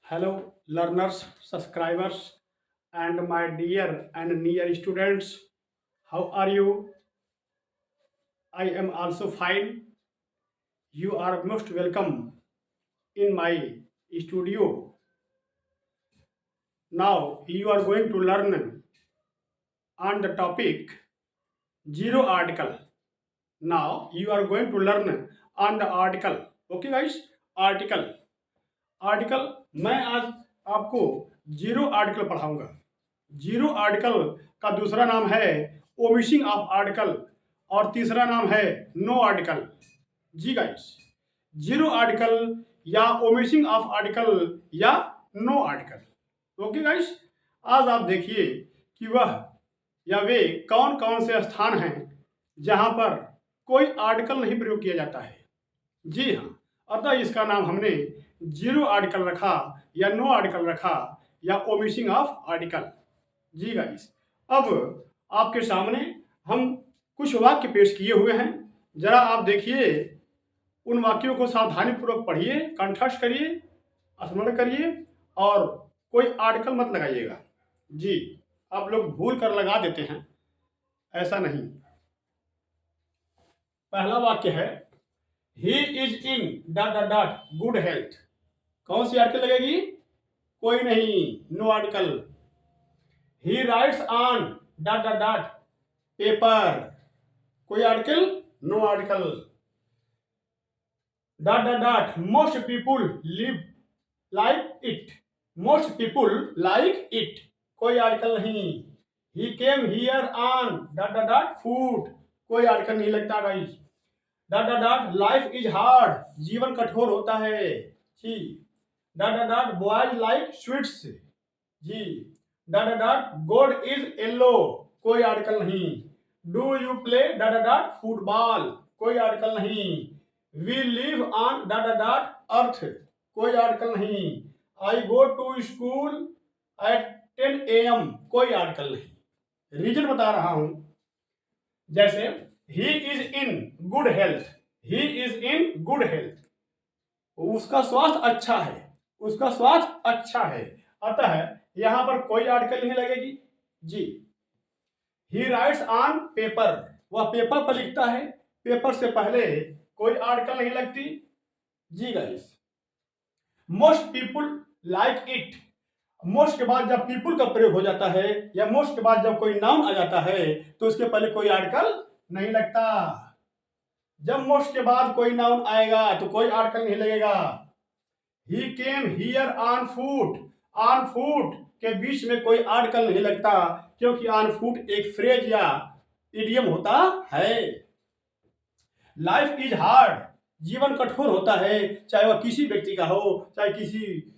Hello, learners, subscribers, and my dear and near students. How are you? I am also fine. You are most welcome in my studio. Now, you are going to learn on the topic zero article. Now, you are going to learn on the article. Okay, guys? Article. Article मैं आज आपको zero article पढ़ाऊंगा। Zero article का दूसरा नाम है ओमिशिंग of article और तीसरा नाम है नो आर्टिकल। जी गाइस, जीरो आर्टिकल या ओमिशिंग ऑफ आर्टिकल या नो आर्टिकल। ओके गाइस, आज आप देखिए कि वह या वे कौन कौन से स्थान हैं जहां पर कोई आर्टिकल नहीं प्रयोग किया जाता है। जी हाँ, अतः इसका नाम हमने जीरो आर्टिकल रखा या नो आर्टिकल रखा या ओमिशिंग ऑफ आर्टिकल। जी गाइस, अब आपके सामने हम कुछ वाक्य पेश किए हुए हैं। जरा आप देखिए, उन वाक्यों को सावधानीपूर्वक पढ़िए, कंठस्थ करिए, स्मरण करिए और कोई आर्टिकल मत लगाइएगा। जी, आप लोग भूल कर लगा देते हैं, ऐसा नहीं। पहला वाक्य है he is in dot dot dot good health. कौन सी आर्टिकल लगेगी? कोई नहीं, no article. He writes on dot dot dot paper. कोई article? No article. Dot dot dot most people live like it. Most people like it. कोई article नहीं। He came here on dot dot dot food. कोई article नहीं लगता guys. Dot dot dot life is hard. जीवन कठोर होता है। जी। Dot dot dot boys like sweets. जी। Dot dot dot God is yellow. कोई आर्टिकल नहीं। Do you play dot dot dot football. कोई आर्टिकल नहीं। We live on dot dot dot earth. कोई आर्टिकल नहीं। I go to school at 10 AM। कोई article नहीं। Reason बता रहा हूं। जैसे he is in good health. He is in good health, उसका स्वास्थ्य अच्छा है। उसका स्वास्थ्य अच्छा है, अतः यहां पर कोई आर्टिकल नहीं लगेगी। जी। He writes on paper. वह पेपर पर लिखता है। पेपर से पहले कोई आर्टिकल नहीं लगती। जी guys. Most people like it. Most के बाद जब पीपुल का प्रयोग हो जाता है या मोस्ट के बाद जब कोई नाउन आ जाता है तो उसके पहले कोई आर्टिकल नहीं लगता। जब मोस्ट के बाद कोई नाउन आएगा तो कोई आर्टिकल नहीं लगेगा। He came here on foot. On foot के बीच में कोई आर्टिकल नहीं लगता, क्योंकि ऑन फूट एक फ्रेज या इडियम होता है। Life is hard. जीवन कठोर होता है, चाहे वह किसी व्यक्ति का हो, चाहे किसी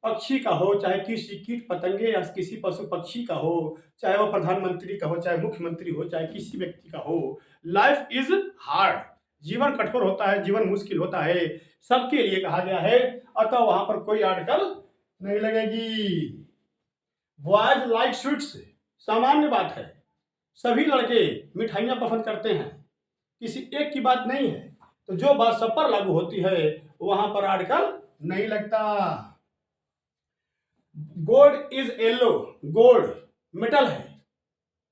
पक्षी का हो, चाहे किसी कीट पतंगे या किसी पशु पक्षी का हो, चाहे वह प्रधानमंत्री का हो, चाहे मुख्यमंत्री हो, चाहे किसी व्यक्ति का हो। Life is hard. जीवन कठोर होता है, जीवन मुश्किल होता है, सबके लिए कहा गया है, अतः वहां पर कोई आर्टिकल नहीं लगेगी। Boys like sweets. सामान्य बात है, सभी लड़के मिठाइयां पसंद करते हैं, किसी एक की बात नहीं है। तो जो बात सब पर लागू होती है वहां पर आर्टिकल नहीं लगता। Gold is yellow. Gold metal है।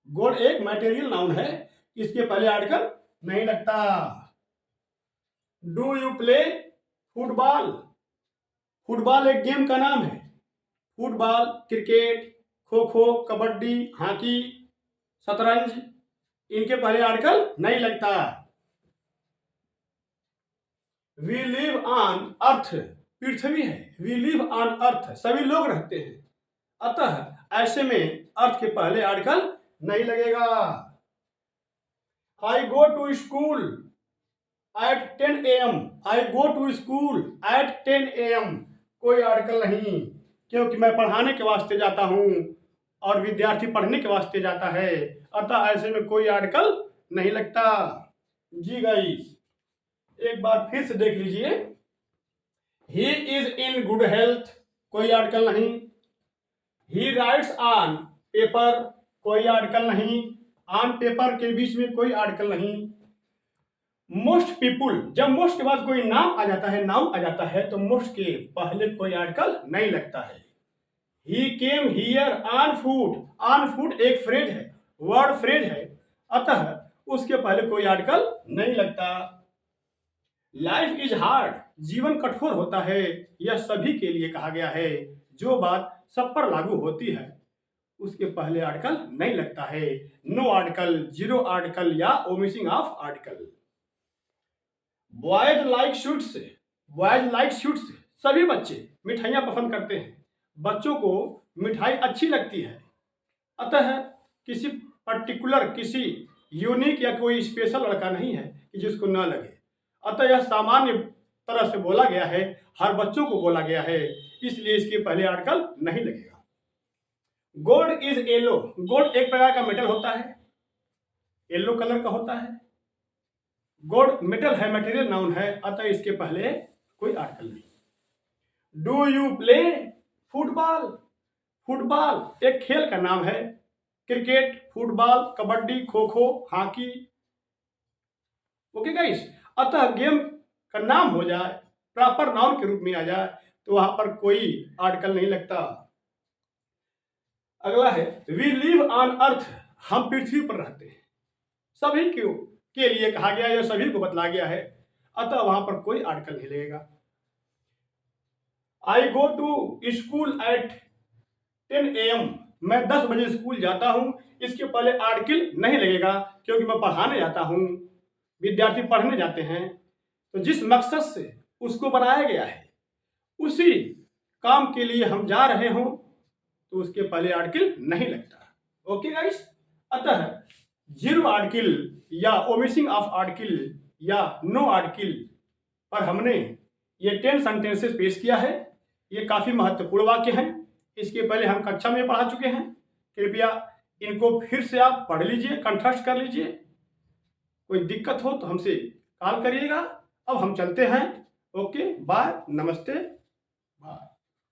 गोल्ड एक मटेरियल नाउन है, इसके पहले आर्टिकल नहीं लगता। Do you play football. Football एक गेम का नाम है। Football, cricket, kho kho, kabaddi, hockey, शतरंज, इनके पहले आर्टिकल नहीं लगता। We live on earth. पृथ्वी है। वी लिव ऑन अर्थ, सभी लोग रहते हैं, अतः ऐसे में अर्थ के पहले आर्टिकल नहीं लगेगा। I go to school at 10 AM। I go to school at 10 AM। कोई आर्टिकल नहीं, क्योंकि मैं पढ़ाने के वास्ते जाता हूं और विद्यार्थी पढ़ने के वास्ते जाता है, अतः ऐसे में कोई आर्टिकल नहीं लगता। जी गाइस, एक बार फिर से देख लीजिए। ही इज इन गुड हेल्थ। कोई आर्टिकल नहीं। ही राइट्स ऑन पेपर। कोई आर्टिकल नहीं। ऑन पेपर के बीच में कोई आर्टिकल नहीं। मोस्ट पीपुल, जब मोस्ट के बाद कोई नाम आ जाता है, नाउन आ जाता है, तो मोस्ट के पहले कोई आर्टिकल नहीं लगता है। He came here on foot, on foot एक फ्रेज है, वर्ड फ्रेज है, अतः उसके पहले कोई आर्टिकल नहीं लगता। लाइफ इज हार्ड, जीवन कठोर होता है, यह सभी के लिए कहा गया है। जो बात सब पर लागू होती है उसके पहले आर्टिकल नहीं लगता है। नो आर्टिकल, जीरो आर्टिकल या omissing of article. Boys like sweets, boys like sweets, सभी बच्चे मिठाइयाँ पसंद करते हैं, बच्चों को मिठाई अच्छी लगती है, अतः किसी पर्टिकुलर, किसी यूनिक या कोई स्पेशल लड़का नहीं है कि जिसको न लगे, अतः यह सामान्य तरह से बोला गया है, हर बच्चों को बोला गया है, इसलिए इसके पहले आर्टिकल नहीं लगेगा। गोल्ड इज येलो, गोल्ड एक प्रकार का मेटल होता है, येलो कलर का होता है। गोल्ड मेटल है, मटेरियल नाउन है, अतः इसके पहले कोई आर्टिकल नहीं। Do you play football, football एक खेल का नाम है, cricket, football, kabaddi, kho kho, hockey. Okay guys, अतः गेम का नाम हो जाए, प्रॉपर नाउन के रूप में आ जाए, तो वहां पर कोई आर्टिकल नहीं लगता। अगला है वी लिव ऑन अर्थ, हम पृथ्वी पर रहते हैं, सभी के लिए कहा गया है, सभी को बतला गया है, अतः वहां पर कोई आर्टिकल नहीं लगेगा। I go to school at 10 AM, मैं 10 बजे स्कूल जाता हूं, इसके पहले आर्टिकल नहीं लगेगा, क्योंकि मैं पढ़ाने जाता हूं, विद्यार्थी पढ़ने जाते हैं, तो जिस मकसद से उसको बनाया गया है उसी काम के लिए हम जा रहे हों, तो उसके पहले आर्टिकल नहीं लगता। ओके गाइस, अतः जीरो आर्टिकल या ओमिसिंग ऑफ आर्टिकल या नो आर्टिकल पर हमने ये 10 सेंटेंसेस पेश किया है। ये काफ़ी महत्वपूर्ण वाक्य हैं, इसके पहले हम कक्षा में पढ़ा चुके हैं, कृपया इनको फिर से आप पढ़ लीजिए, कंठस्थ कर लीजिए। कोई दिक्कत हो तो हमसे कॉल करिएगा। अब हम चलते हैं। ओके बाय, नमस्ते बाय।